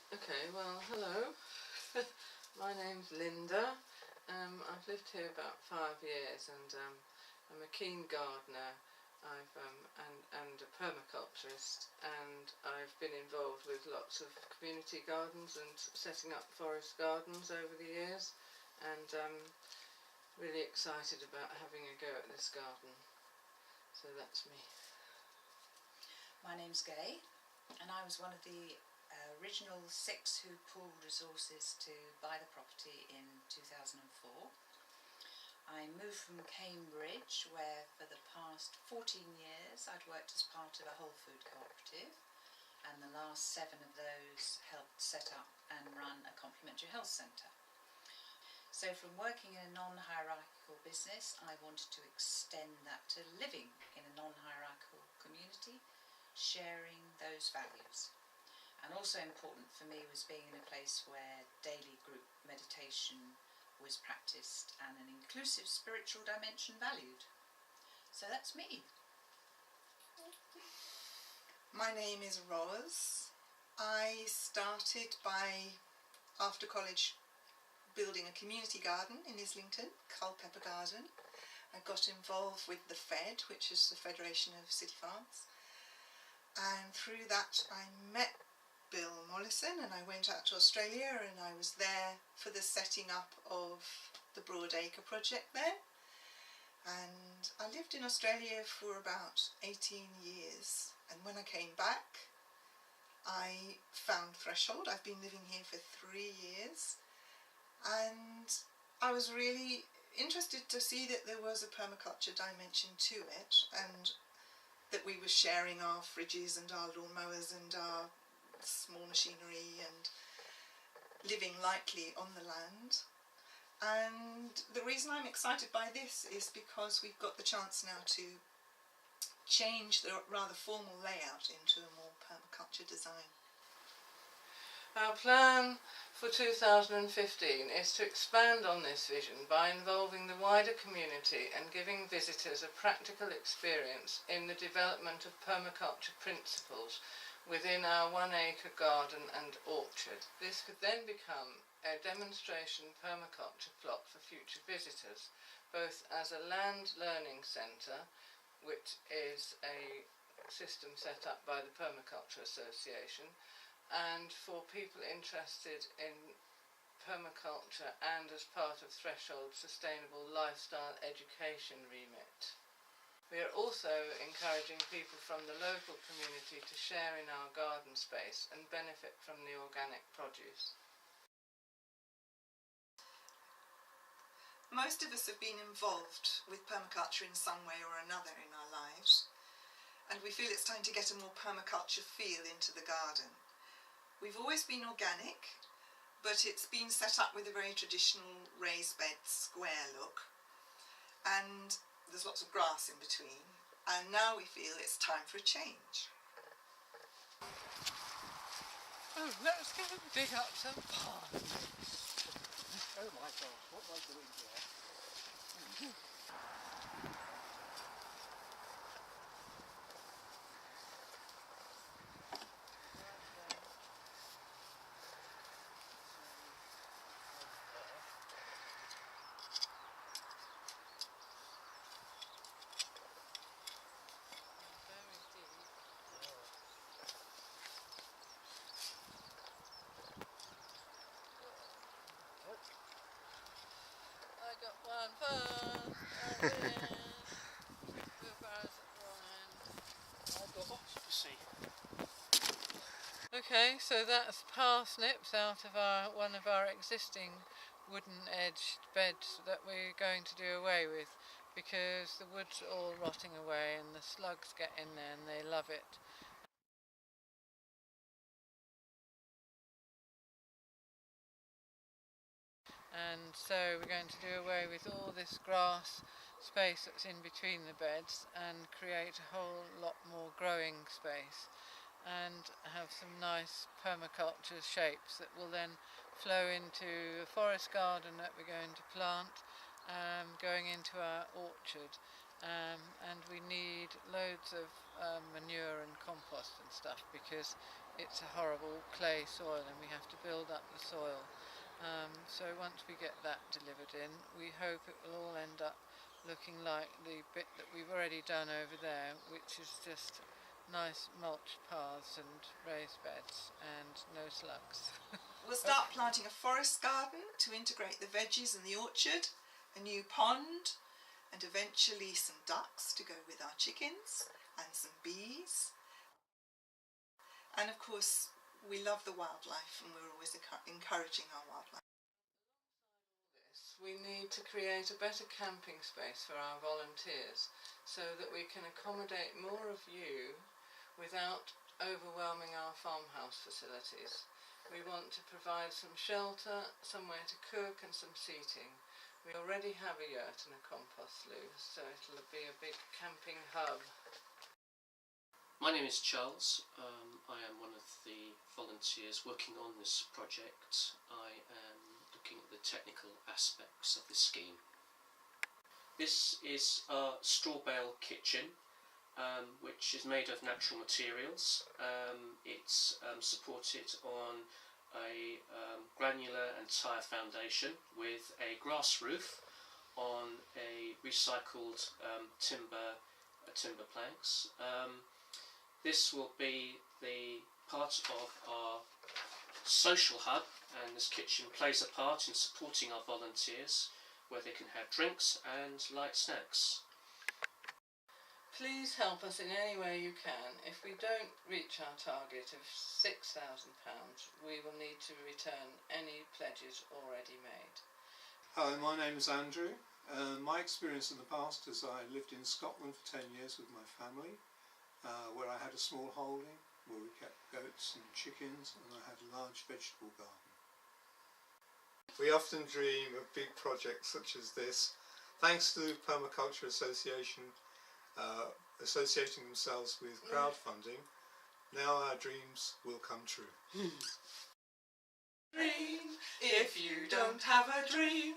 Okay, well, hello. My name's Linda. I've lived here about 5 years, and I'm a keen gardener. And a permaculturist, and I've been involved with lots of community gardens and setting up forest gardens over the years, and really excited about having a go at this garden. So that's me. My name's Gay, and I was one of the original 6 who pooled resources to buy the property in 2004. I moved from Cambridge, where for the past 14 years I'd worked as part of a whole food cooperative, and the last 7 of those helped set up and run a complementary health centre. So from working in a non-hierarchical business, I wanted to extend that to living in a non-hierarchical community, sharing those values. And also important for me was being in a place where daily group meditation was practiced and an inclusive spiritual dimension valued. So that's me. My name is Roz. I started by, after college, building a community garden in Islington, Culpeper Garden. I got involved with the FED, which is the Federation of City Farms. And through that I met Bill Mollison, and I went out to Australia, and I was there for the setting up of the Broadacre project there. And I lived in Australia for about 18 years, and when I came back I found Threshold. I've been living here for 3 years, and I was really interested to see that there was a permaculture dimension to it, and that we were sharing our fridges and our lawnmowers and our small machinery and living lightly on the land. And the reason I'm excited by this is because we've got the chance now to change the rather formal layout into a more permaculture design. Our plan for 2015 is to expand on this vision by involving the wider community and giving visitors a practical experience in the development of permaculture principles within our 1-acre garden and orchard. This could then become a demonstration permaculture plot for future visitors, both as a land learning centre, which is a system set up by the Permaculture Association, and for people interested in permaculture and as part of Threshold's sustainable lifestyle education remit. We are also encouraging people from the local community to share in our garden space and benefit from the organic produce. Most of us have been involved with permaculture in some way or another in our lives, and we feel it's time to get a more permaculture feel into the garden. We've always been organic, but it's been set up with a very traditional raised bed square look, and there's lots of grass in between, and now we feel it's time for a change. Oh, let's go and dig up some ponds. Oh my gosh, what am I doing here? I got one first. I've got octopussy. Okay, so that's parsnips out of one of our existing wooden edged beds that we're going to do away with, because the wood's all rotting away and the slugs get in there and they love it. And so we're going to do away with all this grass space that's in between the beds and create a whole lot more growing space, and have some nice permaculture shapes that will then flow into a forest garden that we're going to plant, going into our orchard. and we need loads of manure and compost and stuff because it's a horrible clay soil and we have to build up the soil. So once we get that delivered in, we hope it will all end up looking like the bit that we've already done over there, which is just nice mulch paths and raised beds and no slugs. We'll start planting a forest garden to integrate the veggies and the orchard, a new pond, and eventually some ducks to go with our chickens, and some bees. And of course, we love the wildlife and we're always encouraging our wildlife. We need to create a better camping space for our volunteers so that we can accommodate more of you without overwhelming our farmhouse facilities. We want to provide some shelter, somewhere to cook and some seating. We already have a yurt and a compost loo, so it'll be a big camping hub. My name is Charles. I am one of the volunteers working on this project. I am looking at the technical aspects of the scheme. This is our straw bale kitchen, which is made of natural materials. It's supported on a granular and tire foundation with a grass roof on a recycled timber planks. This will be the part of our social hub, and this kitchen plays a part in supporting our volunteers where they can have drinks and light snacks. Please help us in any way you can. If we don't reach our target of £6,000, we will need to return any pledges already made. Hi, my name is Andrew. My experience in the past is I lived in Scotland for 10 years with my family, where I had a small holding, where we kept goats and chickens, and I had a large vegetable garden. We often dream of big projects such as this. Thanks to the Permaculture Association associating themselves with crowdfunding, now our dreams will come true. Dream, if you don't have a dream,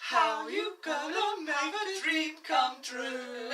how you gonna make a dream come true?